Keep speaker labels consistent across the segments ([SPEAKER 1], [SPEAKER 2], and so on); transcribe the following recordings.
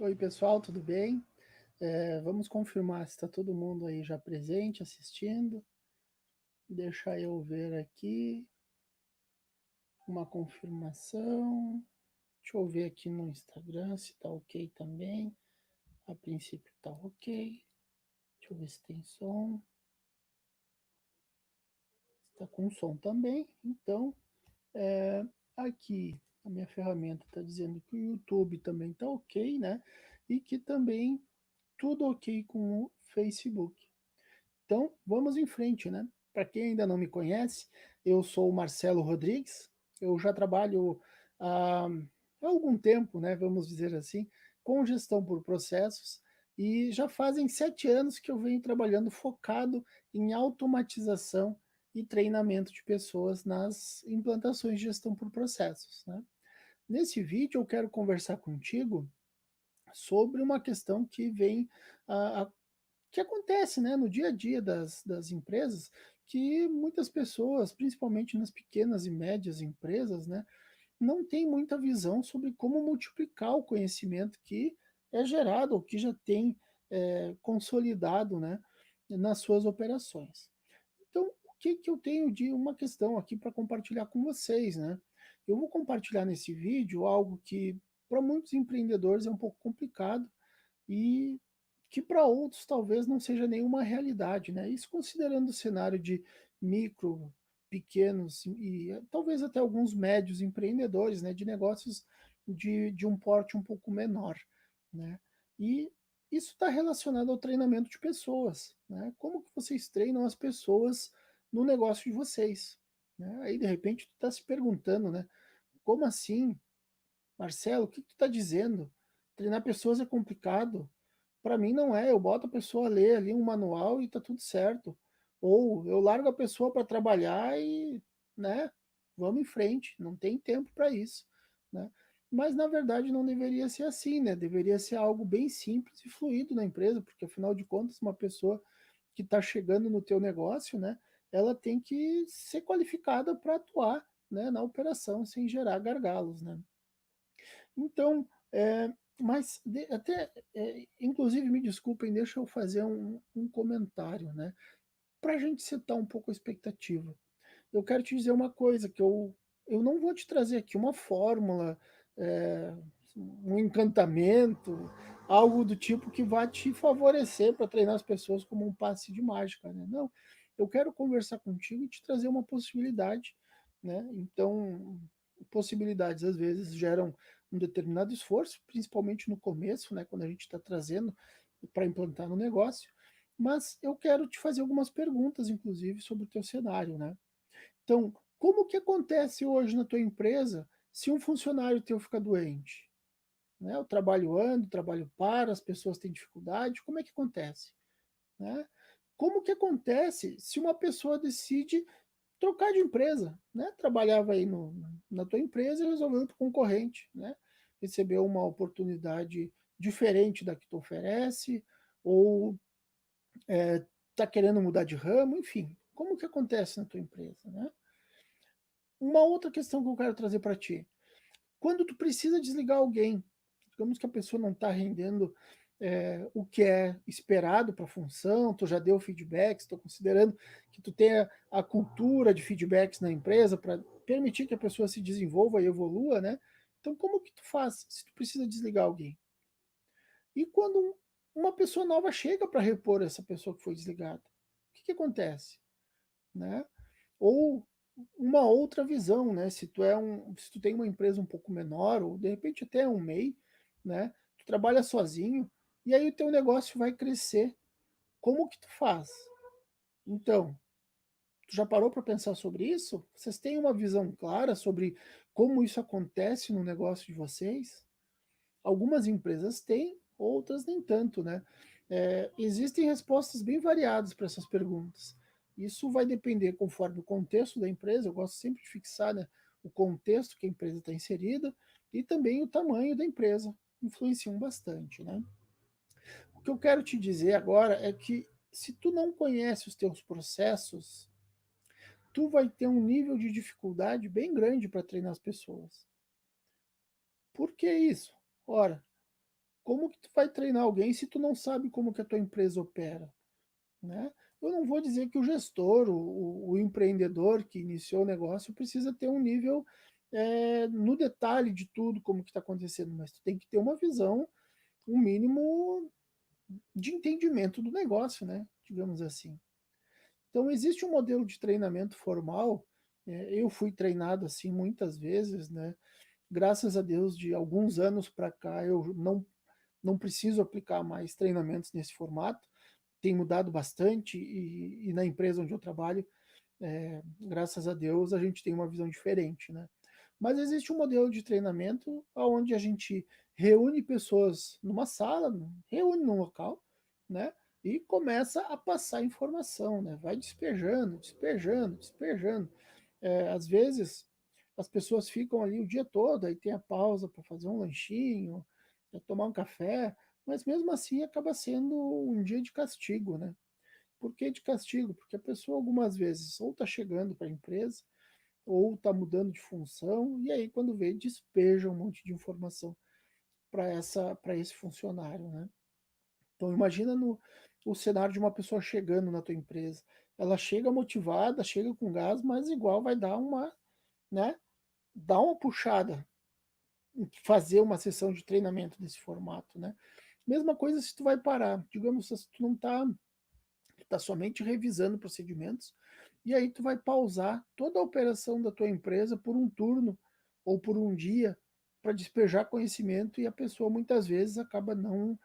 [SPEAKER 1] Oi, pessoal, tudo bem? Vamos confirmar se está todo mundo aí já presente, assistindo. Deixa eu ver aqui uma confirmação. Deixa eu ver aqui no Instagram se está ok também. A princípio está ok. Deixa eu ver se tem som. Está com som também. Então, aqui a minha ferramenta está dizendo que o YouTube também está ok, né? E que também tudo ok com o Facebook. Então, vamos em frente, né? Para quem ainda não me conhece, eu sou o Marcelo Rodrigues, eu já trabalho há algum tempo, né, vamos dizer assim, com gestão por processos, e já fazem 7 anos que eu venho trabalhando focado em automatização e treinamento de pessoas nas implantações de gestão por processos, né? Nesse vídeo eu quero conversar contigo sobre uma questão que vem a que acontece, né, no dia a dia das empresas, que muitas pessoas, principalmente nas pequenas e médias empresas, né, não têm muita visão sobre como multiplicar o conhecimento que é gerado ou que já tem consolidado, né, nas suas operações. Então, o que, que eu tenho de uma questão aqui para compartilhar com vocês, né? Eu vou compartilhar nesse vídeo algo que para muitos empreendedores é um pouco complicado, e que para outros talvez não seja nenhuma realidade, né? Isso considerando o cenário de micro, pequenos e talvez até alguns médios empreendedores, né? De negócios de um porte um pouco menor, né? E isso está relacionado ao treinamento de pessoas, né? Como que vocês treinam as pessoas no negócio de vocês, né? Aí de repente tu está se perguntando, né? Como assim, Marcelo? O que tu está dizendo? Treinar pessoas é complicado. Para mim não é, eu boto a pessoa a ler ali um manual e tá tudo certo. Ou eu largo a pessoa para trabalhar e, né, vamos em frente, não tem tempo para isso, né? Mas na verdade não deveria ser assim, né? Deveria ser algo bem simples e fluido na empresa, porque afinal de contas uma pessoa que está chegando no teu negócio, né, ela tem que ser qualificada para atuar, né, na operação sem gerar gargalos, né? Então, mas até, inclusive, me desculpem, deixa eu fazer um comentário, né? Para a gente setar um pouco a expectativa. Eu quero te dizer uma coisa, que eu não vou te trazer aqui uma fórmula, é, um encantamento, algo do tipo que vai te favorecer para treinar as pessoas como um passe de mágica, né? Não, eu quero conversar contigo e te trazer uma possibilidade, né? Então, possibilidades às vezes geram um determinado esforço, principalmente no começo, né? Quando a gente está trazendo para implantar no negócio, mas eu quero te fazer algumas perguntas, inclusive, sobre o teu cenário, né? Então, como que acontece hoje na tua empresa se um funcionário teu fica doente? Né? O trabalho anda, o trabalho para, as pessoas têm dificuldade, como é que acontece? Né? Como que acontece se uma pessoa decide trocar de empresa? Né? Trabalhava aí na tua empresa e resolveu ir para o concorrente, né? Recebeu uma oportunidade diferente da que tu oferece, ou está querendo mudar de ramo, enfim. Como que acontece na tua empresa? Né? Uma outra questão que eu quero trazer para ti. Quando tu precisa desligar alguém, digamos que a pessoa não está rendendo o que é esperado para a função, tu já deu feedbacks, estou considerando que tu tenha a cultura de feedbacks na empresa para permitir que a pessoa se desenvolva e evolua, né? Então, como que tu faz se tu precisa desligar alguém? E quando uma pessoa nova chega para repor essa pessoa que foi desligada, o que, que acontece? Né? Ou uma outra visão, né? Se tu tem uma empresa um pouco menor, ou de repente até um MEI, né? Tu trabalha sozinho, e aí o teu negócio vai crescer. Como que tu faz? Então, tu já parou para pensar sobre isso? Vocês têm uma visão clara sobre como isso acontece no negócio de vocês? Algumas empresas têm, outras nem tanto, né? Existem respostas bem variadas para essas perguntas. Isso vai depender conforme o contexto da empresa. Eu gosto sempre de fixar, né, o contexto que a empresa está inserida e também o tamanho da empresa influenciam bastante, né? O que eu quero te dizer agora é que se tu não conhece os teus processos, tu vai ter um nível de dificuldade bem grande para treinar as pessoas. Por que isso? Ora, como que tu vai treinar alguém se tu não sabe como que a tua empresa opera, né? Eu não vou dizer que o gestor, o empreendedor que iniciou o negócio precisa ter um nível no detalhe de tudo como que está acontecendo, mas tu tem que ter uma visão, um mínimo de entendimento do negócio, né? Digamos assim. Então existe um modelo de treinamento formal. Eu fui treinado assim muitas vezes, né? Graças a Deus, de alguns anos para cá, eu não preciso aplicar mais treinamentos nesse formato. Tem mudado bastante e na empresa onde eu trabalho, graças a Deus, a gente tem uma visão diferente, né? Mas existe um modelo de treinamento onde a gente reúne pessoas numa sala, reúne num local, né? E começa a passar informação, né? Vai despejando, despejando, despejando. Às vezes as pessoas ficam ali o dia todo, aí tem a pausa para fazer um lanchinho, para tomar um café, mas mesmo assim acaba sendo um dia de castigo, né? Por que de castigo? Porque a pessoa algumas vezes ou está chegando para a empresa, ou está mudando de função, e aí quando vê, despeja um monte de informação para esse funcionário, né? Então imagina o cenário de uma pessoa chegando na tua empresa. Ela chega motivada, chega com gás, mas igual vai dar né, dar uma puxada, fazer uma sessão de treinamento desse formato, né? Mesma coisa se tu vai parar, digamos, se tu não tá somente revisando procedimentos, e aí tu vai pausar toda a operação da tua empresa por um turno ou por um dia para despejar conhecimento e a pessoa muitas vezes acaba não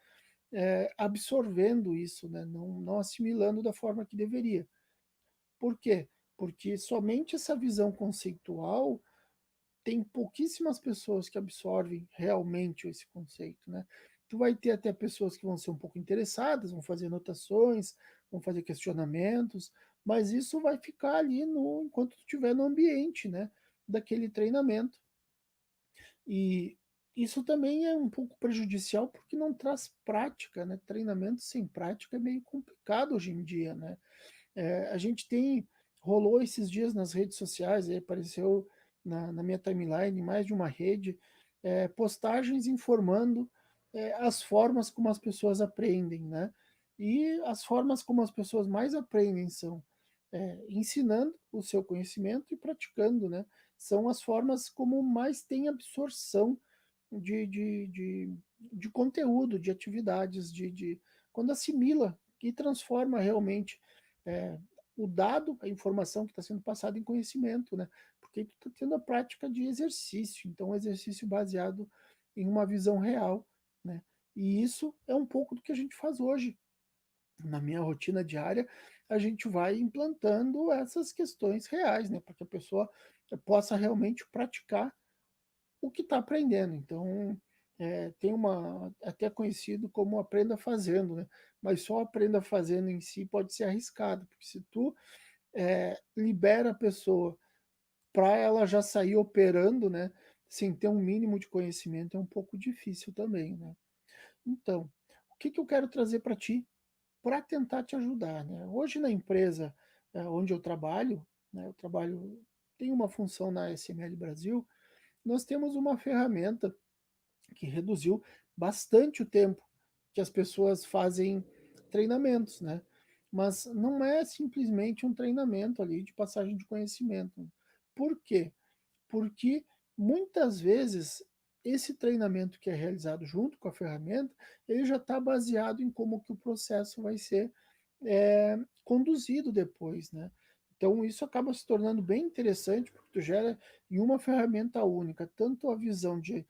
[SPEAKER 1] absorvendo isso, né? Não assimilando da forma que deveria. Por quê? Porque somente essa visão conceitual tem pouquíssimas pessoas que absorvem realmente esse conceito, né? Tu vai ter até pessoas que vão ser um pouco interessadas, vão fazer anotações, vão fazer questionamentos, mas isso vai ficar ali no enquanto tu estiver no ambiente, né, daquele treinamento. E isso também é um pouco prejudicial porque não traz prática, né? Treinamento sem prática é meio complicado hoje em dia, né? A gente rolou esses dias nas redes sociais, aí apareceu na minha timeline, mais de uma rede, postagens informando as formas como as pessoas aprendem, né? E as formas como as pessoas mais aprendem são ensinando o seu conhecimento e praticando, né? São as formas como mais tem absorção de, de, de, de conteúdo, de atividades, quando assimila e transforma realmente é, o dado, a informação que está sendo passada em conhecimento, né? Porque tu está tendo a prática de exercício, então exercício baseado em uma visão real, né? E isso é um pouco do que a gente faz hoje. Na minha rotina diária, a gente vai implantando essas questões reais, né? Para que a pessoa possa realmente praticar o que está aprendendo. Então, tem até conhecido como aprenda fazendo, né? Mas só aprenda fazendo em si pode ser arriscado, porque se tu libera a pessoa para ela já sair operando, né? Sem ter um mínimo de conhecimento, é um pouco difícil também, né? Então, o que eu quero trazer para ti para tentar te ajudar, né? Hoje na empresa onde eu trabalho, né? Tenho uma função na SML Brasil, nós temos uma ferramenta que reduziu bastante o tempo que as pessoas fazem treinamentos, né? Mas não é simplesmente um treinamento ali de passagem de conhecimento. Por quê? Porque muitas vezes esse treinamento que é realizado junto com a ferramenta, ele já está baseado em como que o processo vai ser conduzido depois, né? Então isso acaba se tornando bem interessante porque tu gera em uma ferramenta única tanto a visão de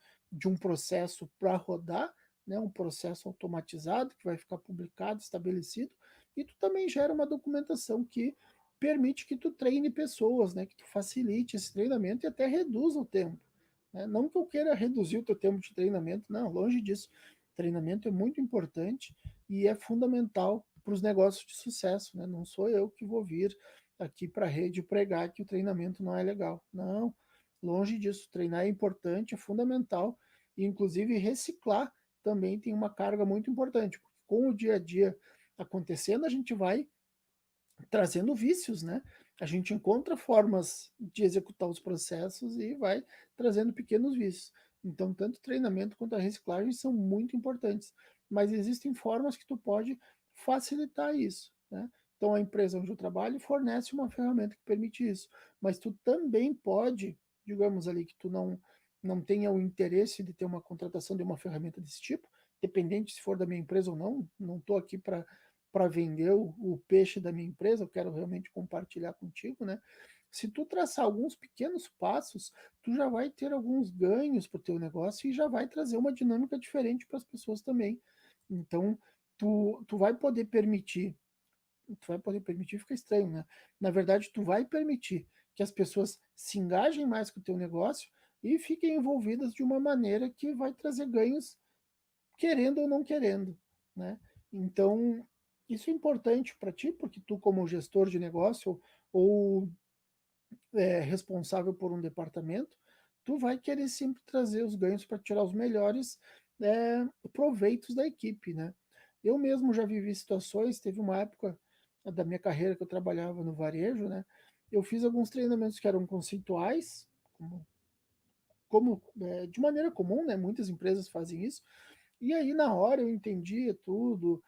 [SPEAKER 1] um processo para rodar, né, um processo automatizado que vai ficar publicado, estabelecido, e tu também gera uma documentação que permite que tu treine pessoas, né, que tu facilite esse treinamento e até reduza o tempo. Né? Não que eu queira reduzir o teu tempo de treinamento, não, longe disso. Treinamento é muito importante e é fundamental para os negócios de sucesso. Né? Não sou eu que vou vir aqui para a rede pregar que o treinamento não é legal. Não, longe disso. Treinar é importante, é fundamental. E, inclusive, reciclar também tem uma carga muito importante. Porque com o dia a dia acontecendo, a gente vai trazendo vícios, né? A gente encontra formas de executar os processos e vai trazendo pequenos vícios. Então, tanto treinamento quanto a reciclagem são muito importantes, mas existem formas que tu pode facilitar isso, né? Então, a empresa onde eu trabalho fornece uma ferramenta que permite isso, mas tu também pode, digamos ali, que tu não tenha o interesse de ter uma contratação de uma ferramenta desse tipo, dependente se for da minha empresa ou não estou aqui para vender o peixe da minha empresa, eu quero realmente compartilhar contigo, né? Se tu traçar alguns pequenos passos, tu já vai ter alguns ganhos para o teu negócio e já vai trazer uma dinâmica diferente para as pessoas também. Então, tu vai poder permitir, fica estranho, né? Na verdade, tu vai permitir que as pessoas se engajem mais com o teu negócio e fiquem envolvidas de uma maneira que vai trazer ganhos querendo ou não querendo, né? Então, isso é importante para ti, porque tu, como gestor de negócio ou responsável por um departamento, tu vai querer sempre trazer os ganhos para tirar os melhores proveitos da equipe, né? Eu mesmo já vivi situações, teve uma época da minha carreira que eu trabalhava no varejo, né? Eu fiz alguns treinamentos que eram conceituais, de maneira comum, né? Muitas empresas fazem isso, e aí, na hora, eu entendia tudo,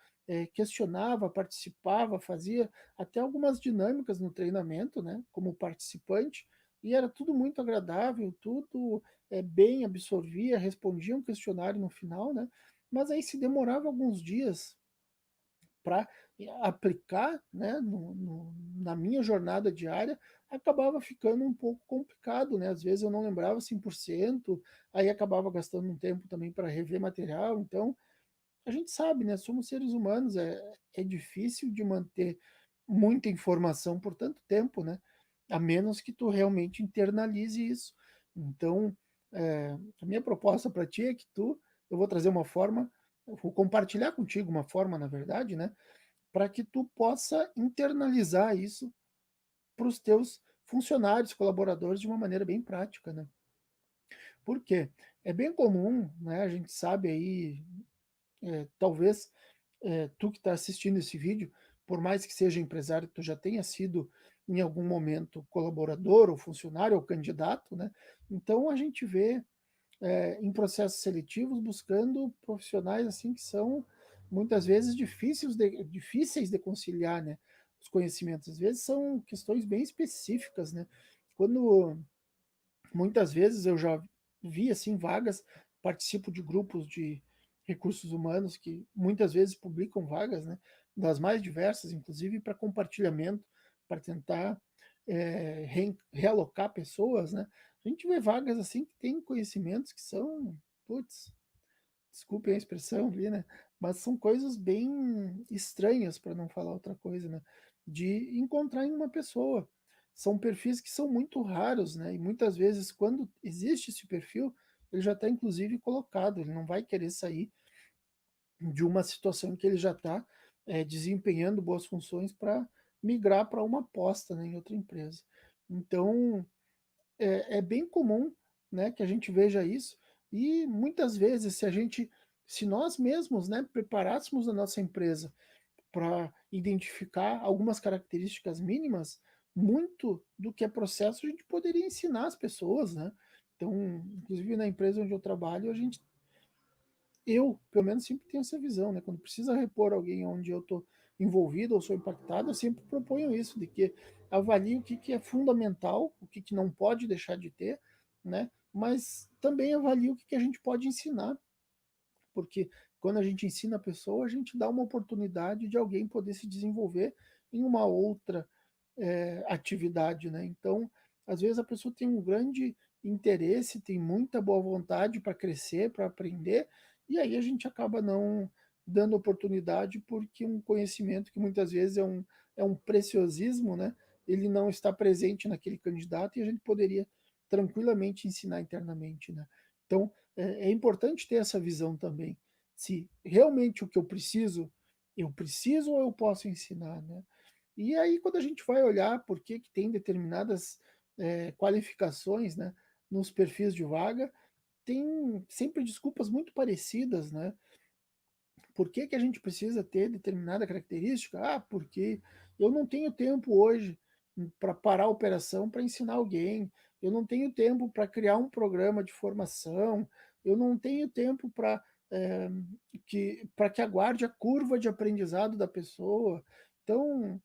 [SPEAKER 1] questionava, participava, fazia até algumas dinâmicas no treinamento, né, como participante, e era tudo muito agradável, tudo bem, absorvia, respondia um questionário no final, né, mas aí se demorava alguns dias para aplicar, né, na minha jornada diária, acabava ficando um pouco complicado, né? Às vezes eu não lembrava 100%, aí acabava gastando um tempo também para rever material. Então, a gente sabe, né? Somos seres humanos, é difícil de manter muita informação por tanto tempo, né? A menos que tu realmente internalize isso. Então, a minha proposta para ti é que eu vou trazer uma forma, eu vou compartilhar contigo uma forma, na verdade, né? Para que tu possa internalizar isso para os teus funcionários, colaboradores, de uma maneira bem prática, né? Por quê? É bem comum, né? A gente sabe aí, talvez tu que está assistindo esse vídeo, por mais que seja empresário, tu já tenha sido em algum momento colaborador ou funcionário ou candidato, né? Então a gente vê em processos seletivos buscando profissionais assim que são muitas vezes difíceis de conciliar, né? Os conhecimentos às vezes são questões bem específicas, né? Quando muitas vezes eu já vi assim vagas, participo de grupos de recursos humanos que muitas vezes publicam vagas, né, das mais diversas, inclusive para compartilhamento, para tentar realocar pessoas, né? A gente vê vagas assim que tem conhecimentos que são, putz, desculpe a expressão ali, né? Mas são coisas bem estranhas, para não falar outra coisa, né? De encontrar em uma pessoa. São perfis que são muito raros, né? E muitas vezes, quando existe esse perfil, ele já está inclusive colocado, ele não vai querer sair de uma situação em que ele já está desempenhando boas funções para migrar para uma aposta, né, em outra empresa. Então, é bem comum, né, que a gente veja isso, e muitas vezes se nós mesmos, né, preparássemos a nossa empresa para identificar algumas características mínimas, muito do que é processo a gente poderia ensinar as pessoas, né? Então, inclusive na empresa onde eu trabalho, eu, pelo menos, sempre tenho essa visão, né? Quando precisa repor alguém onde eu estou envolvido ou sou impactado, eu sempre proponho isso, de que avalie o que é fundamental, o que não pode deixar de ter, né? Mas também avalie o que a gente pode ensinar, porque quando a gente ensina a pessoa, a gente dá uma oportunidade de alguém poder se desenvolver em uma outra atividade, né? Então, às vezes a pessoa tem um grande interesse, tem muita boa vontade para crescer, para aprender, e aí a gente acaba não dando oportunidade porque um conhecimento que muitas vezes é um preciosismo, né? Ele não está presente naquele candidato e a gente poderia tranquilamente ensinar internamente, né? Então, é importante ter essa visão também. Se realmente o que eu preciso ou eu posso ensinar, né? E aí, quando a gente vai olhar por que tem determinadas qualificações, né, nos perfis de vaga, tem sempre desculpas muito parecidas, né? Por que a gente precisa ter determinada característica? Ah, porque eu não tenho tempo hoje para parar a operação para ensinar alguém, eu não tenho tempo para criar um programa de formação, eu não tenho tempo para que aguarde a curva de aprendizado da pessoa. Então,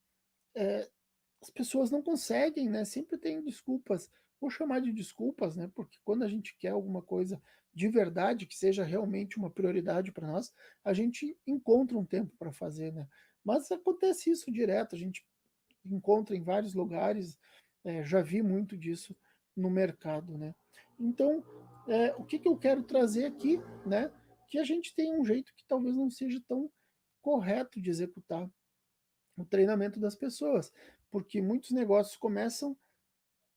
[SPEAKER 1] as pessoas não conseguem, né? Sempre tem desculpas. Vou chamar de desculpas, né? Porque quando a gente quer alguma coisa de verdade, que seja realmente uma prioridade para nós, a gente encontra um tempo para fazer, né? Mas acontece isso direto, a gente encontra em vários lugares, já vi muito disso no mercado, né? Então, o que eu quero trazer aqui, né? Que a gente tem um jeito que talvez não seja tão correto de executar o treinamento das pessoas, porque muitos negócios começam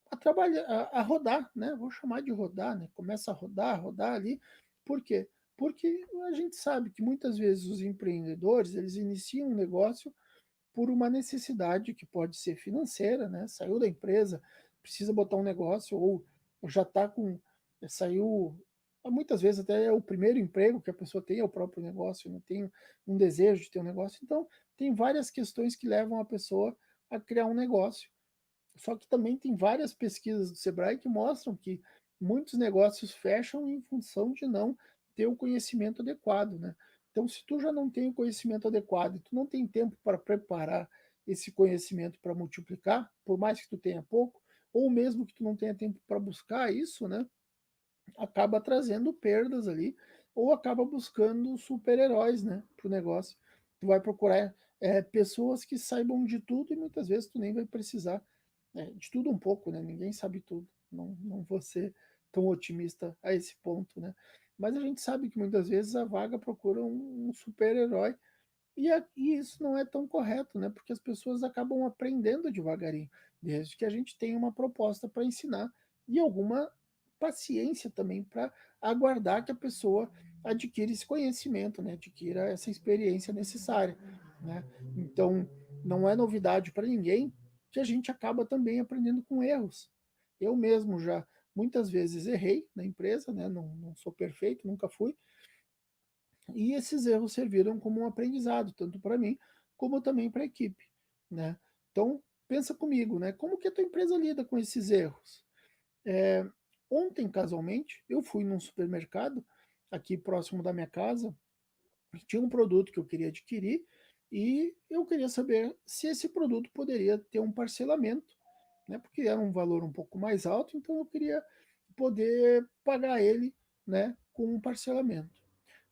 [SPEAKER 1] a trabalhar, a rodar, né? Vou chamar de rodar, né? Começa a rodar ali. Por quê? Porque a gente sabe que muitas vezes os empreendedores, eles iniciam um negócio por uma necessidade que pode ser financeira, né? Saiu da empresa, precisa botar um negócio, ou já está com. Saiu. Muitas vezes até é o primeiro emprego que a pessoa tem, é o próprio negócio, não tem um desejo de ter um negócio. Então, tem várias questões que levam a pessoa a criar um negócio. Só que também tem várias pesquisas do Sebrae que mostram que muitos negócios fecham em função de não ter o conhecimento adequado, né? Então, se tu já não tem o conhecimento adequado e tu não tem tempo para preparar esse conhecimento para multiplicar, por mais que tu tenha pouco, ou mesmo que tu não tenha tempo para buscar isso, né? Acaba trazendo perdas ali, ou acaba buscando super-heróis, né, para o negócio. Tu vai procurar pessoas que saibam de tudo e muitas vezes tu nem vai precisar de tudo um pouco, né? Ninguém sabe tudo. Não vou ser tão otimista a esse ponto, né? Mas a gente sabe que muitas vezes a vaga procura um super-herói e isso não é tão correto, né? Porque as pessoas acabam aprendendo devagarinho, desde que a gente tenha uma proposta para ensinar e alguma paciência também para aguardar que a pessoa adquira esse conhecimento, né? Adquira essa experiência necessária, né? Então, não é novidade para ninguém que a gente acaba também aprendendo com erros. Eu mesmo já muitas vezes errei na empresa, né? Não sou perfeito, nunca fui, e esses erros serviram como um aprendizado, tanto para mim como também para a equipe, né? Então, pensa comigo, né? Como que a tua empresa lida com esses erros? É, ontem, casualmente, eu fui num supermercado aqui próximo da minha casa, tinha um produto que eu queria adquirir e eu queria saber se esse produto poderia ter um parcelamento, né? Porque era um valor um pouco mais alto, então eu queria poder pagar ele, né, com um parcelamento.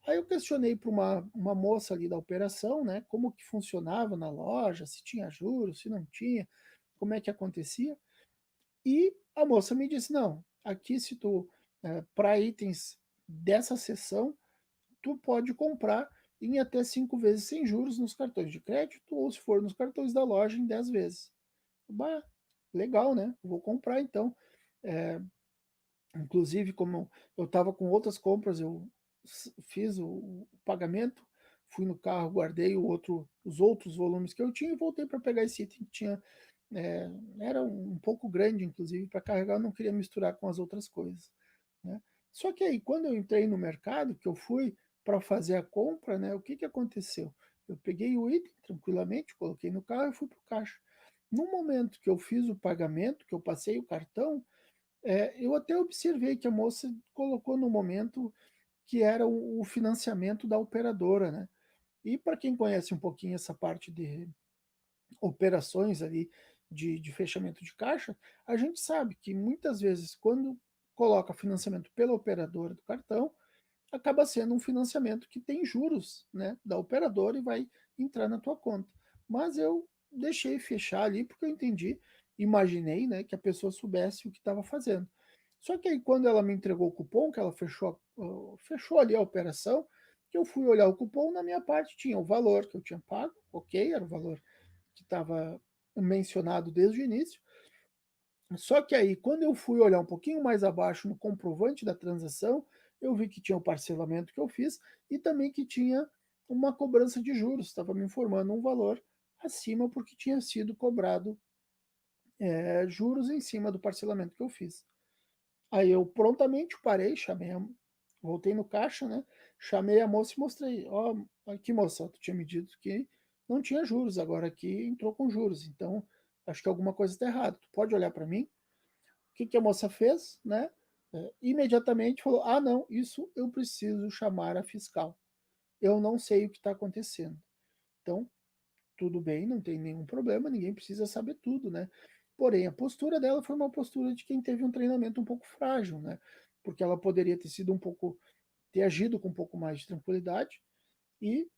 [SPEAKER 1] Aí eu questionei para uma moça ali da operação, né, como que funcionava na loja, se tinha juros, se não tinha, como é que acontecia. E a moça me disse, não, aqui se tu, para itens dessa seção, tu pode comprar em até 5 vezes sem juros nos cartões de crédito, ou se for nos cartões da loja, em 10 vezes. Bah, legal, né? Vou comprar então. É, inclusive, como eu estava com outras compras, eu fiz o pagamento, fui no carro, guardei os outros volumes que eu tinha e voltei para pegar esse item que tinha. é, Era um pouco grande, inclusive, para carregar, eu não queria misturar com as outras coisas, né? Só que aí, quando eu entrei no mercado, que eu fui para fazer a compra, né, o que, que aconteceu? Eu peguei o item tranquilamente, coloquei no carro e fui para o caixa. No momento que eu fiz o pagamento, que eu passei o cartão, eu até observei que a moça colocou no momento que era o financiamento da operadora, né? E para quem conhece um pouquinho essa parte de operações ali de fechamento de caixa, a gente sabe que muitas vezes quando coloca financiamento pela operadora do cartão, acaba sendo um financiamento que tem juros, né, da operadora e vai entrar na tua conta. Mas eu deixei fechar ali porque eu entendi, imaginei, né, que a pessoa soubesse o que estava fazendo. Só que aí quando ela me entregou o cupom, que ela fechou ali a operação, que eu fui olhar o cupom, na minha parte tinha o valor que eu tinha pago, ok, era o valor que estava mencionado desde o início. Só que aí, quando eu fui olhar um pouquinho mais abaixo no comprovante da transação, eu vi que tinha o parcelamento que eu fiz e também que tinha uma cobrança de juros. Estava me informando um valor acima porque tinha sido cobrado juros em cima do parcelamento que eu fiz. Aí eu prontamente parei, voltei no caixa, né? Chamei a moça e mostrei, ó, aqui moça, tu tinha me dito que não tinha juros, agora aqui entrou com juros, então acho que alguma coisa está errada. Tu pode olhar para mim? que a moça fez, né? Imediatamente falou: ah, não, isso eu preciso chamar a fiscal. Eu não sei o que está acontecendo. Então, tudo bem, não tem nenhum problema, ninguém precisa saber tudo, né? Porém, a postura dela foi uma postura de quem teve um treinamento um pouco frágil, né? Porque ela poderia ter sido um pouco, ter agido com um pouco mais de tranquilidade e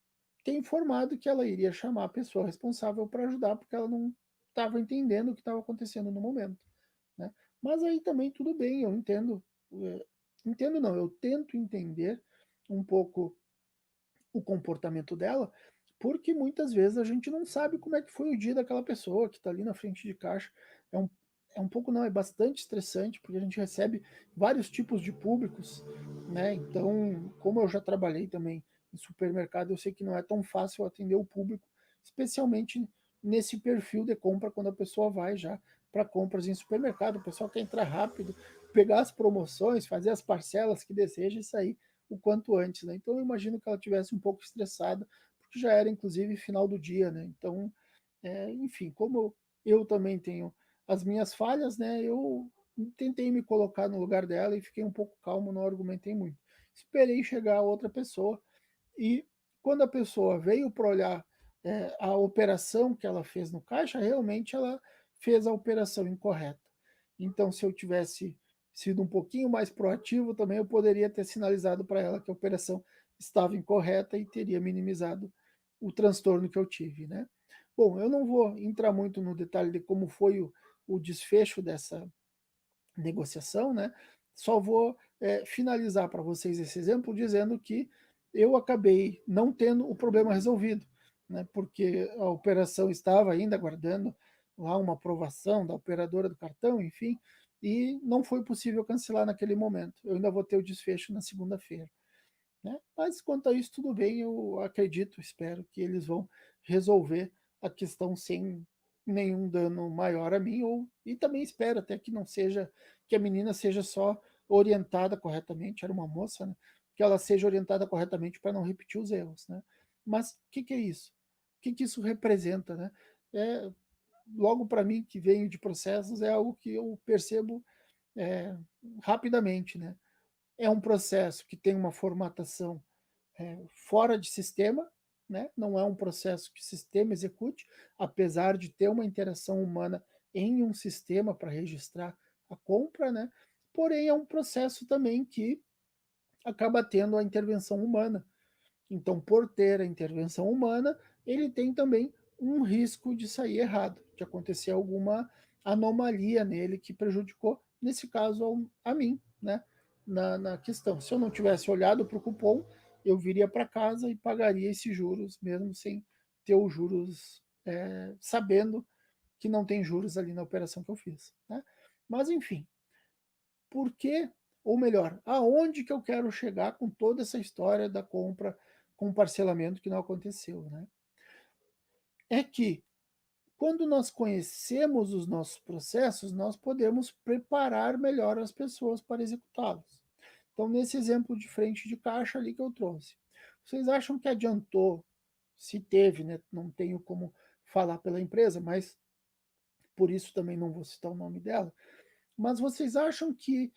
[SPEAKER 1] ter informado que ela iria chamar a pessoa responsável para ajudar, porque ela não estava entendendo o que estava acontecendo no momento, né? Mas aí também tudo bem, eu entendo, entendo não, eu tento entender um pouco o comportamento dela, porque muitas vezes a gente não sabe como é que foi o dia daquela pessoa que está ali na frente de caixa. É um, é um pouco, não, é bastante estressante, porque a gente recebe vários tipos de públicos, né? Então, como eu já trabalhei também em supermercado, eu sei que não é tão fácil atender o público, especialmente nesse perfil de compra, quando a pessoa vai já para compras em supermercado. O pessoal quer entrar rápido, pegar as promoções, fazer as parcelas que deseja e sair o quanto antes, né? Então eu imagino que ela tivesse um pouco estressada, porque já era inclusive final do dia, né? Então, enfim, como eu também tenho as minhas falhas, né? Eu tentei me colocar no lugar dela e fiquei um pouco calmo, não argumentei muito. Esperei chegar a outra pessoa e quando a pessoa veio para olhar a operação que ela fez no caixa, realmente ela fez a operação incorreta. Então, se eu tivesse sido um pouquinho mais proativo, também eu poderia ter sinalizado para ela que a operação estava incorreta e teria minimizado o transtorno que eu tive, né? Bom, eu não vou entrar muito no detalhe de como foi o desfecho dessa negociação, né? Só vou finalizar para vocês esse exemplo dizendo que eu acabei não tendo o problema resolvido, né? Porque a operação estava ainda aguardando lá uma aprovação da operadora do cartão, enfim, e não foi possível cancelar naquele momento. Eu ainda vou ter o desfecho na segunda-feira, né? Mas quanto a isso, tudo bem, eu acredito, espero que eles vão resolver a questão sem nenhum dano maior a mim, e também espero até que não seja, que a menina seja só orientada corretamente, era uma moça, né? Que ela seja orientada corretamente para não repetir os erros, né? Mas o que é isso? O que isso representa, né? É, logo para mim, que venho de processos, é algo que eu percebo é, rapidamente, né? É um processo que tem uma formatação fora de sistema, né? Não é um processo que o sistema execute, apesar de ter uma interação humana em um sistema para registrar a compra, né? Porém, é um processo também que acaba tendo a intervenção humana. Então, por ter a intervenção humana, ele tem também um risco de sair errado, de acontecer alguma anomalia nele que prejudicou, nesse caso, a mim, né? Na questão. Se eu não tivesse olhado para o cupom, eu viria para casa e pagaria esses juros, mesmo sem ter os juros, sabendo que não tem juros ali na operação que eu fiz, né? Mas, enfim, por que, ou melhor, aonde que eu quero chegar com toda essa história da compra com parcelamento que não aconteceu, né? É que quando nós conhecemos os nossos processos, nós podemos preparar melhor as pessoas para executá-los. Então, nesse exemplo de frente de caixa ali que eu trouxe, vocês acham que adiantou? Se teve, né? Não tenho como falar pela empresa, mas por isso também não vou citar o nome dela. Mas vocês acham que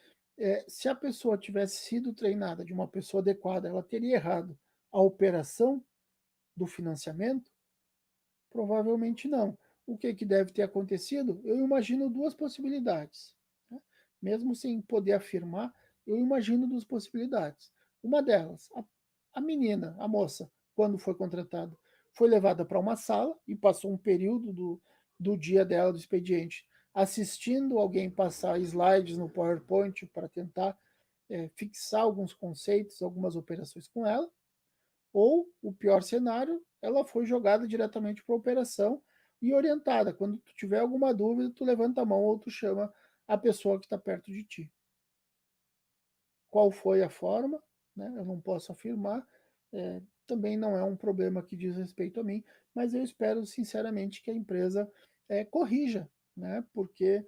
[SPEAKER 1] se a pessoa tivesse sido treinada de uma pessoa adequada, ela teria errado a operação do financiamento? Provavelmente não. O que, que deve ter acontecido? Eu imagino duas possibilidades, né? Mesmo sem poder afirmar, eu imagino duas possibilidades. Uma delas, a menina, a moça, quando foi contratada, foi levada para uma sala e passou um período do dia dela, do expediente, assistindo alguém passar slides no PowerPoint para tentar fixar alguns conceitos, algumas operações com ela. Ou, o pior cenário, ela foi jogada diretamente para a operação e orientada. Quando tu tiver alguma dúvida, tu levanta a mão ou tu chama a pessoa que está perto de ti. Qual foi a forma? Né? Eu não posso afirmar. Também não é um problema que diz respeito a mim, mas eu espero sinceramente que a empresa corrija, né? Porque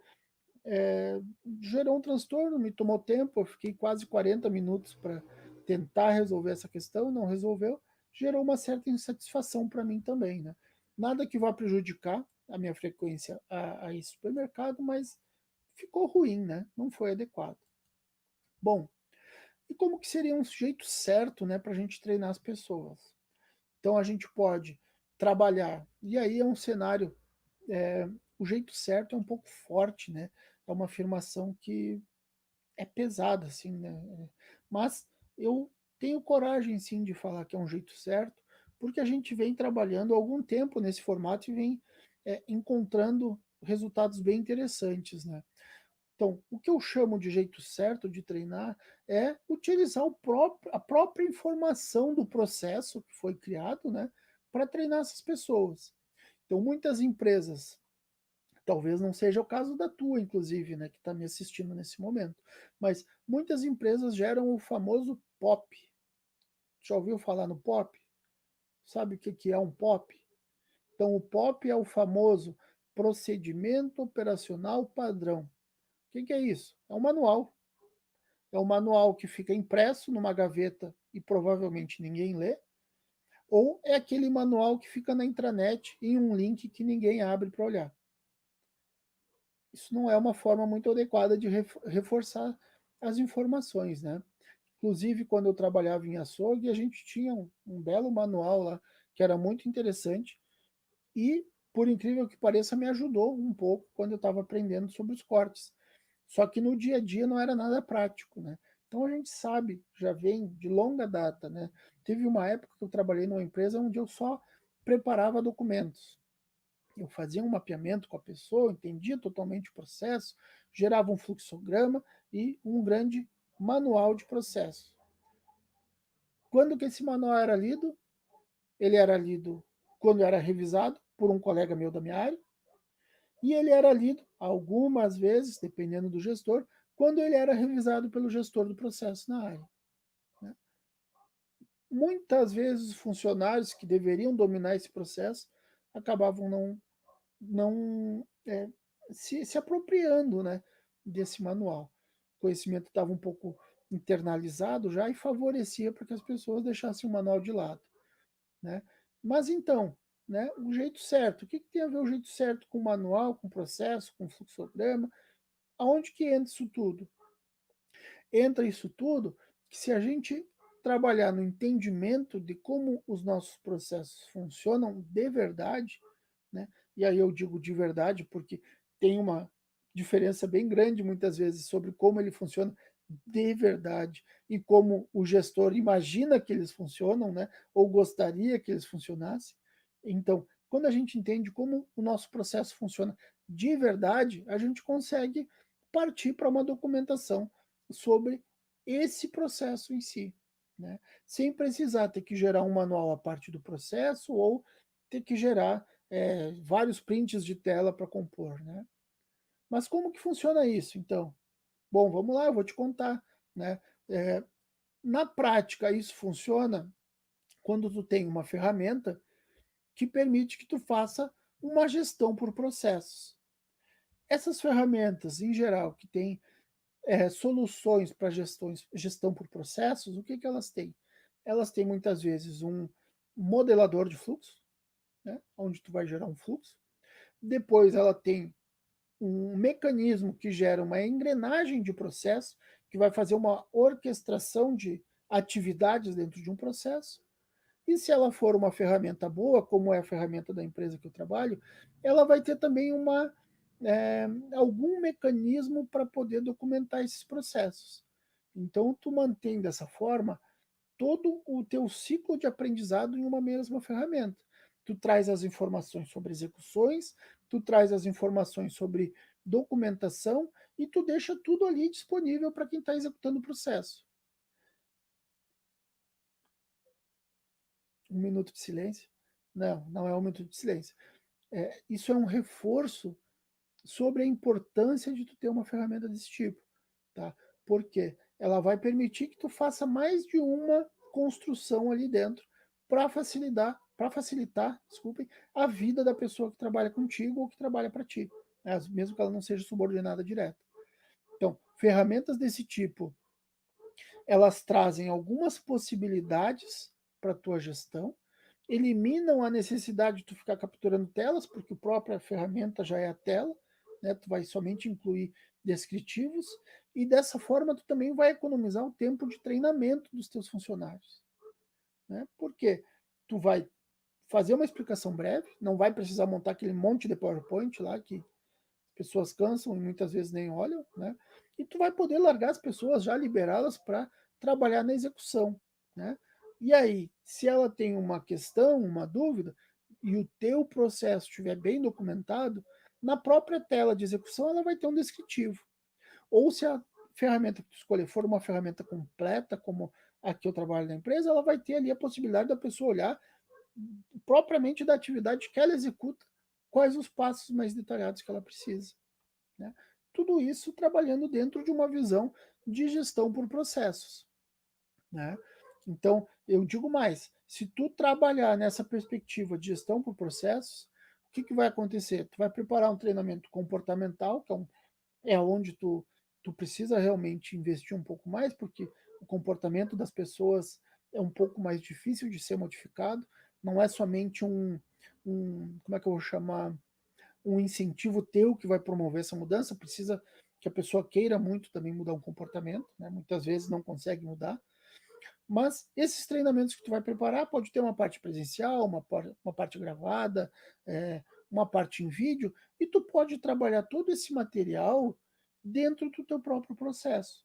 [SPEAKER 1] gerou um transtorno, me tomou tempo, eu fiquei quase 40 minutos para tentar resolver essa questão, não resolveu, gerou uma certa insatisfação para mim também, né? Nada que vá prejudicar a minha frequência a esse supermercado, mas ficou ruim, né? Não foi adequado. Bom, e como que seria um jeito certo, né, para a gente treinar as pessoas? Então a gente pode trabalhar, e aí é um cenário, o jeito certo é um pouco forte, né? É uma afirmação que é pesada, assim, né? Mas eu tenho coragem, sim, de falar que é um jeito certo, porque a gente vem trabalhando há algum tempo nesse formato e vem encontrando resultados bem interessantes, né? Então, o que eu chamo de jeito certo de treinar é utilizar a própria informação do processo que foi criado, né, para treinar essas pessoas. Então, muitas empresas, talvez não seja o caso da tua, inclusive, né, que está me assistindo nesse momento, mas muitas empresas geram o famoso POP. Já ouviu falar no POP? Sabe o que é um POP? Então, o POP é o famoso Procedimento Operacional Padrão. O que é isso? É um manual. É um manual que fica impresso numa gaveta e provavelmente ninguém lê, ou é aquele manual que fica na intranet em um link que ninguém abre para olhar. Isso não é uma forma muito adequada de reforçar as informações, né? Inclusive, quando eu trabalhava em açougue, a gente tinha um belo manual lá, que era muito interessante, e, por incrível que pareça, me ajudou um pouco quando eu estava aprendendo sobre os cortes. Só que no dia a dia não era nada prático, né? Então a gente sabe, já vem de longa data, né? Teve uma época que eu trabalhei numa empresa onde eu só preparava documentos. Eu fazia um mapeamento com a pessoa, entendia totalmente o processo, gerava um fluxograma e um grande manual de processo. Quando que esse manual era lido? Ele era lido quando era revisado por um colega meu da minha área, e ele era lido algumas vezes, dependendo do gestor, quando ele era revisado pelo gestor do processo na área. Né? Muitas vezes os funcionários que deveriam dominar esse processo acabavam não se apropriando, né, desse manual. O conhecimento estava um pouco internalizado já e favorecia para que as pessoas deixassem o manual de lado. Né? Mas então, né, o jeito certo, o que tem a ver o jeito certo com o manual, com o processo, com o fluxograma? Aonde que entra isso tudo? Entra isso tudo que se a gente trabalhar no entendimento de como os nossos processos funcionam de verdade, né? E aí eu digo de verdade porque tem uma diferença bem grande muitas vezes sobre como ele funciona de verdade e como o gestor imagina que eles funcionam, né? Ou gostaria que eles funcionassem. Então, quando a gente entende como o nosso processo funciona de verdade, a gente consegue partir para uma documentação sobre esse processo em si, né? Sem precisar ter que gerar um manual à parte do processo ou ter que gerar vários prints de tela para compor, né? Mas como que funciona isso, então? Bom, vamos lá, eu vou te contar, né? É, na prática, isso funciona quando tu tem uma ferramenta que permite que tu faça uma gestão por processos. Essas ferramentas, em geral, que têm soluções para gestão por processos, o que, que elas têm? Elas têm muitas vezes um modelador de fluxo, né, onde tu vai gerar um fluxo. Depois ela tem um mecanismo que gera uma engrenagem de processo, que vai fazer uma orquestração de atividades dentro de um processo. E se ela for uma ferramenta boa, como é a ferramenta da empresa que eu trabalho, ela vai ter também algum mecanismo para poder documentar esses processos. Então, tu mantém dessa forma todo o teu ciclo de aprendizado em uma mesma ferramenta. Tu traz as informações sobre execuções, tu traz as informações sobre documentação e tu deixa tudo ali disponível para quem está executando o processo. Um minuto de silêncio? Não, não é um minuto de silêncio. Isso é um reforço sobre a importância de tu ter uma ferramenta desse tipo, tá? Porque ela vai permitir que tu faça mais de uma construção ali dentro para facilitar, desculpem, a vida da pessoa que trabalha contigo ou que trabalha para ti, né? Mesmo que ela não seja subordinada direta. Então, ferramentas desse tipo, elas trazem algumas possibilidades para a tua gestão, eliminam a necessidade de tu ficar capturando telas, porque a própria ferramenta já é a tela, né? Tu vai somente incluir descritivos, e dessa forma tu também vai economizar o tempo de treinamento dos teus funcionários, né? Porque tu vai fazer uma explicação breve, não vai precisar montar aquele monte de PowerPoint lá que pessoas cansam e muitas vezes nem olham, né? E tu vai poder largar as pessoas já, liberá-las para trabalhar na execução, né? E aí, se ela tem uma questão, uma dúvida, e o teu processo estiver bem documentado, na própria tela de execução ela vai ter um descritivo. Ou se a ferramenta que tu escolher for uma ferramenta completa, como a que eu trabalho na empresa, ela vai ter ali a possibilidade da pessoa olhar propriamente da atividade que ela executa, quais os passos mais detalhados que ela precisa, né? Tudo isso trabalhando dentro de uma visão de gestão por processos, né? Então, eu digo mais, se tu trabalhar nessa perspectiva de gestão por processos, o que, que vai acontecer? Tu vai preparar um treinamento comportamental, que é onde tu precisa realmente investir um pouco mais, porque o comportamento das pessoas é um pouco mais difícil de ser modificado, não é somente como é que eu vou chamar, um incentivo teu que vai promover essa mudança, precisa que a pessoa queira muito também mudar um comportamento, né? Muitas vezes não consegue mudar, mas esses treinamentos que tu vai preparar pode ter uma parte presencial, uma parte gravada, uma parte em vídeo, e tu pode trabalhar todo esse material dentro do teu próprio processo,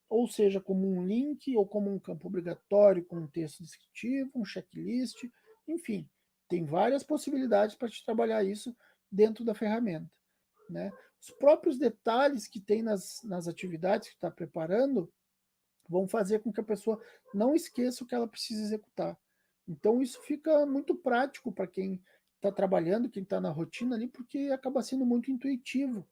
[SPEAKER 1] ou seja, como um link ou como um campo obrigatório com um texto descritivo, um checklist, enfim, tem várias possibilidades para te trabalhar isso dentro da ferramenta, né? Os próprios detalhes que tem nas atividades que está preparando vão fazer com que a pessoa não esqueça o que ela precisa executar. Então isso fica muito prático para quem está trabalhando, quem está na rotina ali, porque acaba sendo muito intuitivo,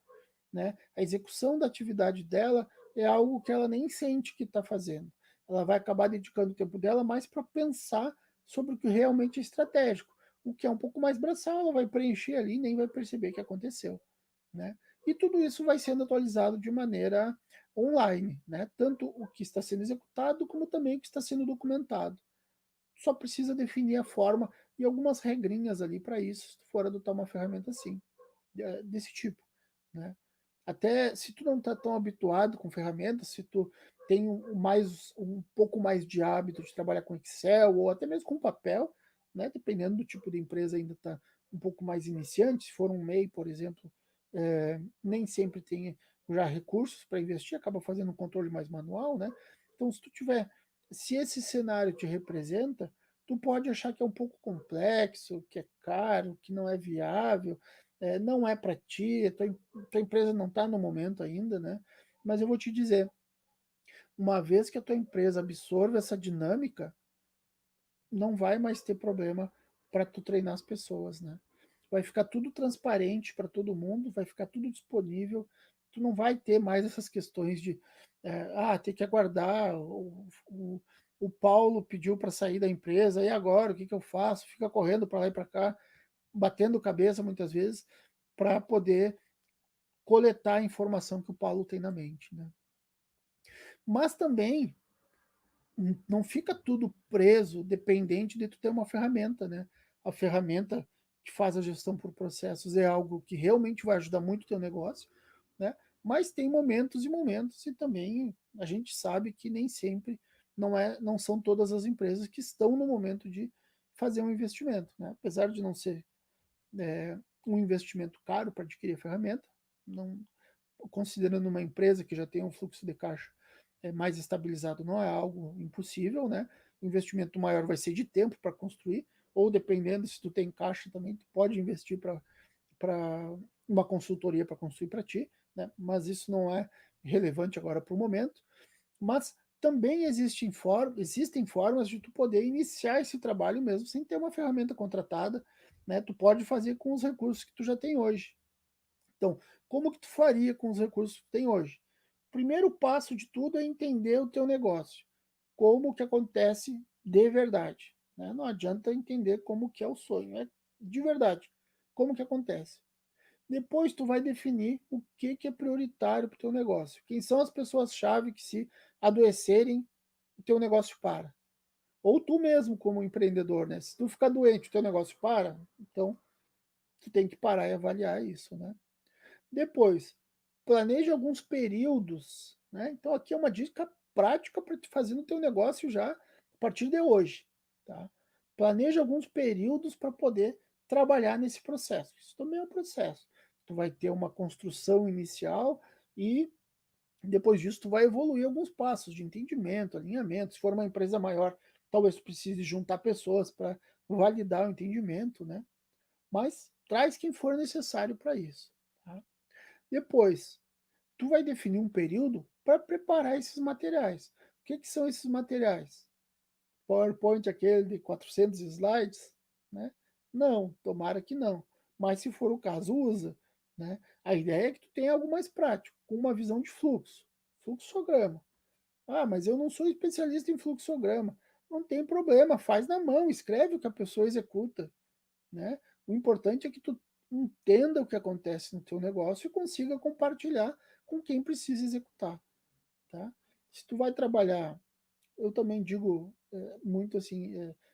[SPEAKER 1] né? A execução da atividade dela é algo que ela nem sente que está fazendo. Ela vai acabar dedicando o tempo dela mais para pensar sobre o que realmente é estratégico. O que é um pouco mais braçal, ela vai preencher ali e nem vai perceber que aconteceu, né? E tudo isso vai sendo atualizado de maneira online, né? Tanto o que está sendo executado como também o que está sendo documentado. Só precisa definir a forma e algumas regrinhas ali para isso, se tu for adotar uma ferramenta assim, desse tipo, né? Até se tu não está tão habituado com ferramentas, se tu tem um pouco mais de hábito de trabalhar com Excel ou até mesmo com papel, né? Dependendo do tipo de empresa, ainda está um pouco mais iniciante. Se for um MEI, por exemplo, nem sempre tem já recursos para investir, acaba fazendo um controle mais manual, né? Então, se esse cenário te representa, tu pode achar que é um pouco complexo, que é caro, que não é viável, não é para ti, tua empresa não está no momento ainda, né? Mas eu vou te dizer, uma vez que a tua empresa absorve essa dinâmica, não vai mais ter problema para tu treinar as pessoas, né? Vai ficar tudo transparente para todo mundo, vai ficar tudo disponível. Tu não vai ter mais essas questões de ter que aguardar. O Paulo pediu para sair da empresa, e agora o que, que eu faço? Fica correndo para lá e para cá, batendo cabeça muitas vezes para poder coletar a informação que o Paulo tem na mente, né? Mas também não fica tudo preso, dependente de tu ter uma ferramenta, né? A ferramenta que faz a gestão por processos é algo que realmente vai ajudar muito o teu negócio, né? Mas tem momentos e momentos, e também a gente sabe que nem sempre não são todas as empresas que estão no momento de fazer um investimento, né? Apesar de não ser um investimento caro para adquirir a ferramenta, não, considerando uma empresa que já tem um fluxo de caixa mais estabilizado, não é algo impossível, né? O investimento maior vai ser de tempo para construir, ou dependendo se tu tem caixa também, tu pode investir para uma consultoria para construir para ti, né? Mas isso não é relevante agora para o momento. Mas também existem formas de tu poder iniciar esse trabalho mesmo sem ter uma ferramenta contratada, né? Tu pode fazer com os recursos que tu já tem hoje. Então, como que tu faria com os recursos que tu tem hoje? O primeiro passo de tudo é entender o teu negócio, como que acontece de verdade, né? Não adianta entender como que é o sonho, é de verdade, como que acontece. Depois tu vai definir o que é prioritário para o teu negócio. Quem são as pessoas-chave que se adoecerem, o teu negócio para. Ou tu mesmo como empreendedor, né? Se tu ficar doente, o teu negócio para, então tu tem que parar e avaliar isso, né? Depois, planeje alguns períodos, né? Então aqui é uma dica prática para te fazer no teu negócio já a partir de hoje, tá? Planeje alguns períodos para poder trabalhar nesse processo. Isso também é um processo. Tu vai ter uma construção inicial e depois disso tu vai evoluir alguns passos de entendimento, alinhamento. Se for uma empresa maior, talvez tu precise juntar pessoas para validar o entendimento, né? Mas traz quem for necessário para isso, tá? Depois, tu vai definir um período para preparar esses materiais. O que, que são esses materiais? PowerPoint aquele de 400 slides? Né? Não, tomara que não. Mas se for o caso, usa. Né? A ideia é que tu tenha algo mais prático, com uma visão de fluxo. Fluxograma. Ah, mas eu não sou especialista em fluxograma. Não tem problema, faz na mão, escreve o que a pessoa executa. Né? O importante é que tu entenda o que acontece no teu negócio e consiga compartilhar com quem precisa executar. Tá? Se tu vai trabalhar, eu também digo muito assim,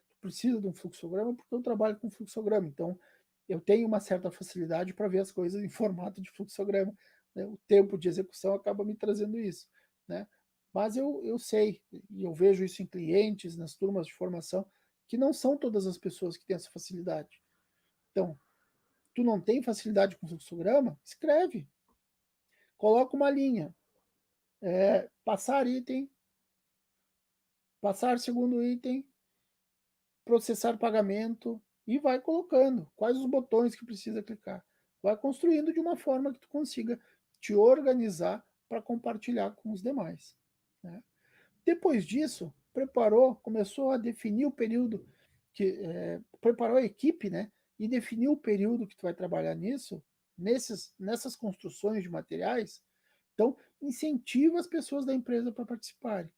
[SPEAKER 1] tu precisa de um fluxograma porque eu trabalho com fluxograma, então eu tenho uma certa facilidade para ver as coisas em formato de fluxograma, né? O tempo de execução acaba me trazendo isso, né? Mas eu sei, e eu vejo isso em clientes, nas turmas de formação, que não são todas as pessoas que têm essa facilidade. Então, tu não tem facilidade com fluxograma? Escreve, coloca uma linha, passar item, passar segundo item, processar pagamento e vai colocando quais os botões que precisa clicar. Vai construindo de uma forma que tu consiga te organizar para compartilhar com os demais. Né? Depois disso, preparou, começou a definir o período preparou a equipe, né? E definiu o período que tu vai trabalhar nisso, nessas construções de materiais. Então, incentiva as pessoas da empresa para participarem.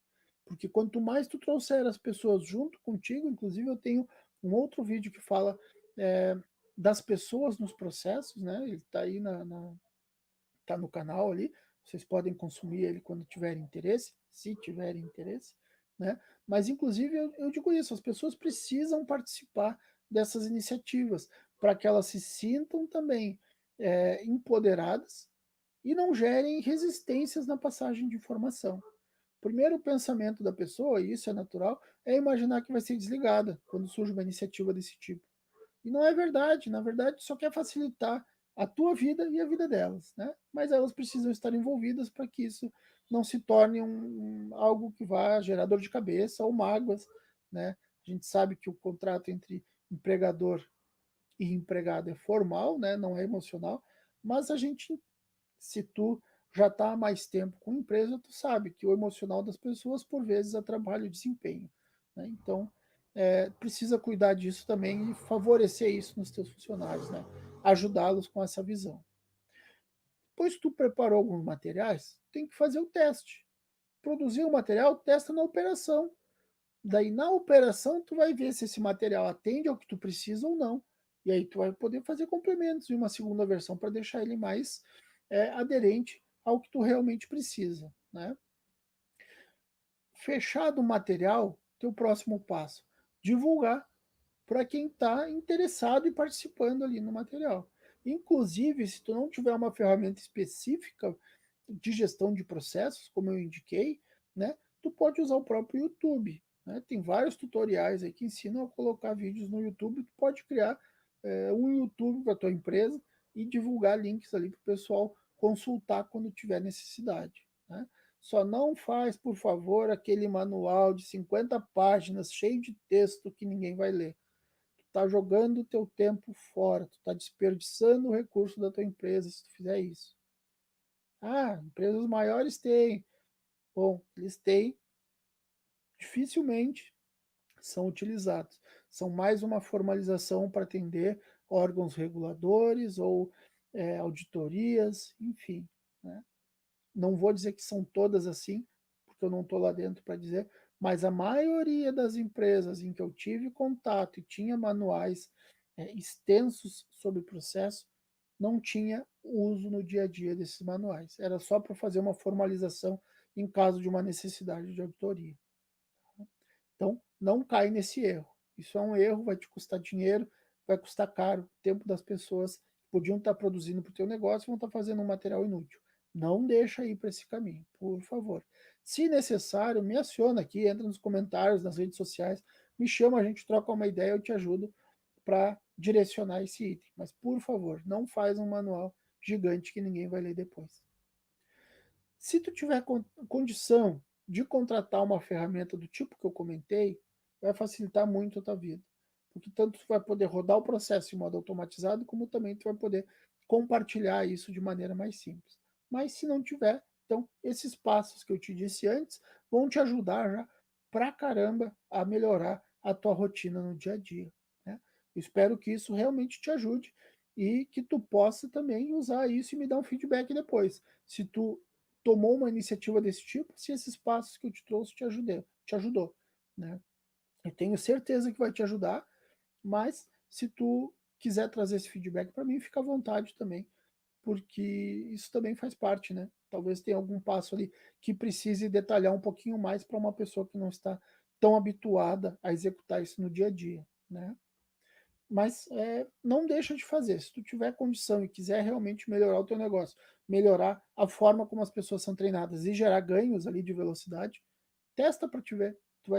[SPEAKER 1] Porque quanto mais tu trouxer as pessoas junto contigo, inclusive eu tenho um outro vídeo que fala das pessoas nos processos, né? Ele está aí tá no canal ali. Vocês podem consumir ele quando tiverem interesse, se tiverem interesse, né? Mas inclusive eu digo isso, as pessoas precisam participar dessas iniciativas para que elas se sintam também empoderadas e não gerem resistências na passagem de informação. O primeiro pensamento da pessoa, e isso é natural, é imaginar que vai ser desligada quando surge uma iniciativa desse tipo. E não é verdade, na verdade só quer facilitar a tua vida e a vida delas, né? Mas elas precisam estar envolvidas para que isso não se torne algo que vá gerar dor de cabeça ou mágoas, né? A gente sabe que o contrato entre empregador e empregado é formal, né? Não é emocional, mas a gente, se tu já está há mais tempo com a empresa, tu sabe que o emocional das pessoas, por vezes, atrapalha o desempenho. Né? Então, precisa cuidar disso também e favorecer isso nos teus funcionários, né? Ajudá-los com essa visão. Depois que tu preparou alguns materiais, tem que fazer o teste. Produzir o material, testa na operação. Daí, na operação, tu vai ver se esse material atende ao que tu precisa ou não. E aí tu vai poder fazer complementos e uma segunda versão para deixar ele mais aderente ao que tu realmente precisa. Né? Fechado o material, teu próximo passo, divulgar para quem está interessado e participando ali no material. Inclusive, se tu não tiver uma ferramenta específica de gestão de processos, como eu indiquei, né, tu pode usar o próprio YouTube. Né? Tem vários tutoriais aí que ensinam a colocar vídeos no YouTube. Tu pode criar um YouTube para tua empresa e divulgar links ali para o pessoal consultar quando tiver necessidade. Né? Só não faz, por favor, aquele manual de 50 páginas cheio de texto que ninguém vai ler. Tu está jogando o teu tempo fora, tu está desperdiçando o recurso da tua empresa se tu fizer isso. Ah, empresas maiores têm. Bom, eles têm, dificilmente são utilizados. São mais uma formalização para atender órgãos reguladores ou auditorias, enfim. Né? Não vou dizer que são todas assim, porque eu não estou lá dentro para dizer, mas a maioria das empresas em que eu tive contato e tinha manuais extensos sobre o processo, não tinha uso no dia a dia desses manuais. Era só para fazer uma formalização em caso de uma necessidade de auditoria. Então, não cai nesse erro. Isso é um erro, vai te custar dinheiro, vai custar caro, tempo das pessoas que podiam estar produzindo para o teu negócio vão estar fazendo um material inútil. Não deixa ir para esse caminho, por favor. Se necessário, me aciona aqui, entra nos comentários, nas redes sociais, me chama, a gente troca uma ideia, eu te ajudo para direcionar esse item. Mas, por favor, não faz um manual gigante que ninguém vai ler depois. Se tu tiver condição de contratar uma ferramenta do tipo que eu comentei, vai facilitar muito a tua vida. Porque tanto tu vai poder rodar o processo em modo automatizado, como também tu vai poder compartilhar isso de maneira mais simples. Mas se não tiver, então esses passos que eu te disse antes vão te ajudar já pra caramba a melhorar a tua rotina no dia a dia, né? Eu espero que isso realmente te ajude e que tu possa também usar isso e me dar um feedback depois. Se tu tomou uma iniciativa desse tipo, se esses passos que eu te trouxe te ajudou, né? Eu tenho certeza que vai te ajudar, mas se tu quiser trazer esse feedback para mim, fica à vontade também, porque isso também faz parte, né? Talvez tenha algum passo ali que precise detalhar um pouquinho mais para uma pessoa que não está tão habituada a executar isso no dia a dia, né? Mas não deixa de fazer. Se tu tiver condição e quiser realmente melhorar o teu negócio, melhorar a forma como as pessoas são treinadas e gerar ganhos ali de velocidade, testa para te ver. Tu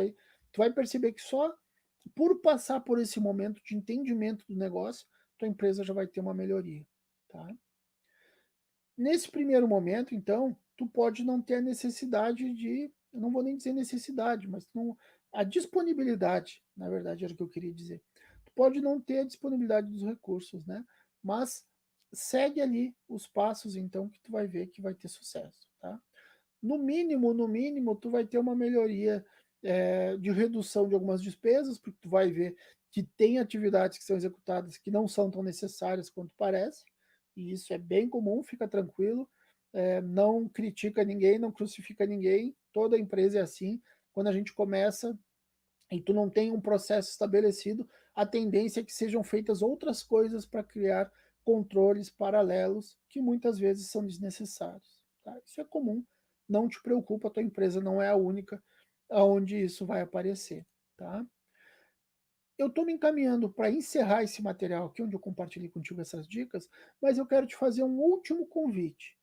[SPEAKER 1] vai perceber que só por passar por esse momento de entendimento do negócio, tua empresa já vai ter uma melhoria, tá? Nesse primeiro momento, então, tu pode não ter a necessidade de, eu não vou nem dizer necessidade, mas não, a disponibilidade, na verdade era o que eu queria dizer. Tu pode não ter a disponibilidade dos recursos, né? Mas segue ali os passos, então, que tu vai ver que vai ter sucesso, tá? No mínimo, tu vai ter uma melhoria de redução de algumas despesas, porque tu vai ver que tem atividades que são executadas que não são tão necessárias quanto parece, e isso é bem comum, fica tranquilo, não critica ninguém, não crucifica ninguém, toda empresa é assim, quando a gente começa e tu não tem um processo estabelecido, a tendência é que sejam feitas outras coisas para criar controles paralelos que muitas vezes são desnecessários. Tá? Isso é comum, não te preocupa, a tua empresa não é a única onde isso vai aparecer. Tá? Eu estou me encaminhando para encerrar esse material aqui, onde eu compartilhei contigo essas dicas, mas eu quero te fazer um último convite.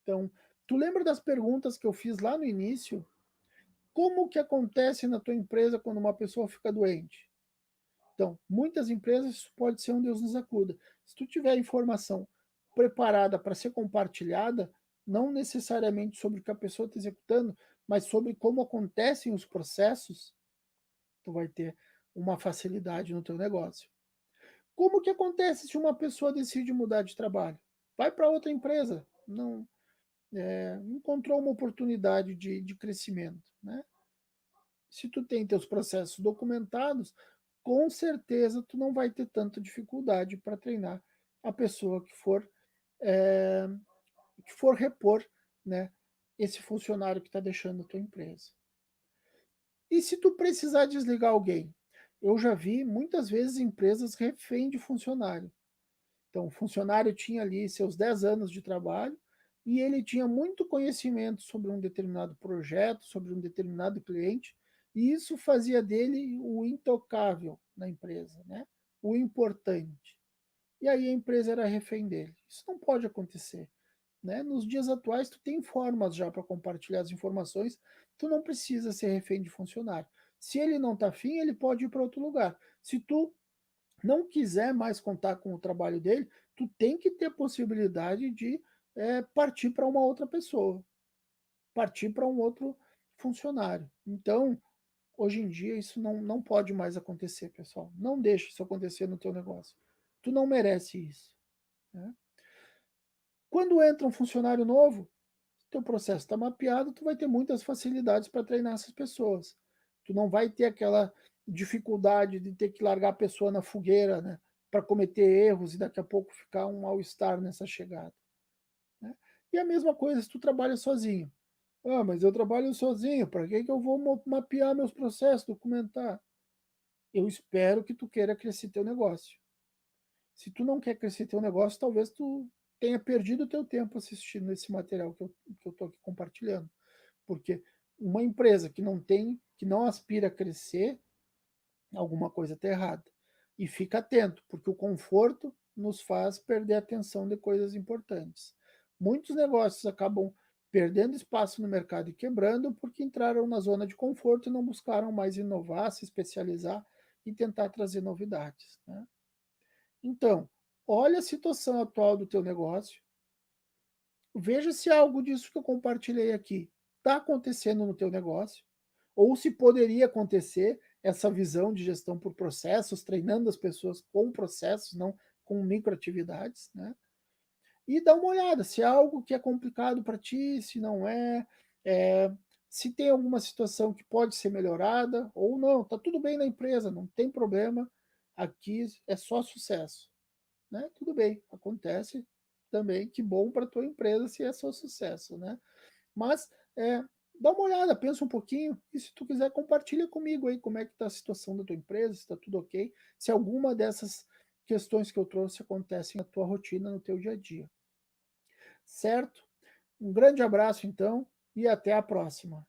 [SPEAKER 1] Então, tu lembra das perguntas que eu fiz lá no início? Como que acontece na tua empresa quando uma pessoa fica doente? Então, muitas empresas isso pode ser um Deus nos acuda. Se tu tiver informação preparada para ser compartilhada, não necessariamente sobre o que a pessoa está executando, mas sobre como acontecem os processos, tu vai ter uma facilidade no teu negócio. Como que acontece se uma pessoa decide mudar de trabalho? Vai para outra empresa, não encontrou uma oportunidade de crescimento, né? Se tu tem teus processos documentados, com certeza tu não vai ter tanta dificuldade para treinar a pessoa é, que for repor, né, esse funcionário que está deixando a tua empresa. E se tu precisar desligar alguém? Eu já vi muitas vezes empresas refém de funcionário. Então, o funcionário tinha ali seus 10 anos de trabalho e ele tinha muito conhecimento sobre um determinado projeto, sobre um determinado cliente, e isso fazia dele o intocável na empresa, né? O importante. E aí a empresa era refém dele. Isso não pode acontecer. Né? Nos dias atuais, tu tem formas já para compartilhar as informações, tu não precisa ser refém de funcionário. Se ele não está afim, ele pode ir para outro lugar. Se tu não quiser mais contar com o trabalho dele, tu tem que ter possibilidade de partir para uma outra pessoa, partir para um outro funcionário. Então, hoje em dia, isso não pode mais acontecer, pessoal. Não deixe isso acontecer no teu negócio. Tu não merece isso. Né? Quando entra um funcionário novo, teu processo está mapeado, tu vai ter muitas facilidades para treinar essas pessoas. Tu não vai ter aquela dificuldade de ter que largar a pessoa na fogueira, né, para cometer erros e daqui a pouco ficar um mal-estar nessa chegada. Né? E a mesma coisa se tu trabalha sozinho. Ah, mas eu trabalho sozinho, para que eu vou mapear meus processos, documentar? Eu espero que tu queira crescer teu negócio. Se tu não quer crescer teu negócio, talvez tu tenha perdido o teu tempo assistindo esse material que eu tô aqui compartilhando. Porque uma empresa que não tem, que não aspira a crescer, alguma coisa está errada. E fica atento, porque o conforto nos faz perder a atenção de coisas importantes. Muitos negócios acabam perdendo espaço no mercado e quebrando porque entraram na zona de conforto e não buscaram mais inovar, se especializar e tentar trazer novidades, né. Então, olha a situação atual do teu negócio, veja se algo disso que eu compartilhei aqui está acontecendo no teu negócio, ou se poderia acontecer essa visão de gestão por processos, treinando as pessoas com processos, não com microatividades, né? E dá uma olhada se é algo que é complicado para ti, se não é, se tem alguma situação que pode ser melhorada ou não, está tudo bem na empresa, não tem problema, aqui é só sucesso, né? Tudo bem, acontece também, que bom para tua empresa se é só sucesso, né? Mas, dá uma olhada, pensa um pouquinho e se tu quiser compartilha comigo aí como é que está a situação da tua empresa, se está tudo ok, se alguma dessas questões que eu trouxe acontecem na tua rotina, no teu dia a dia, certo? Um grande abraço então e até a próxima.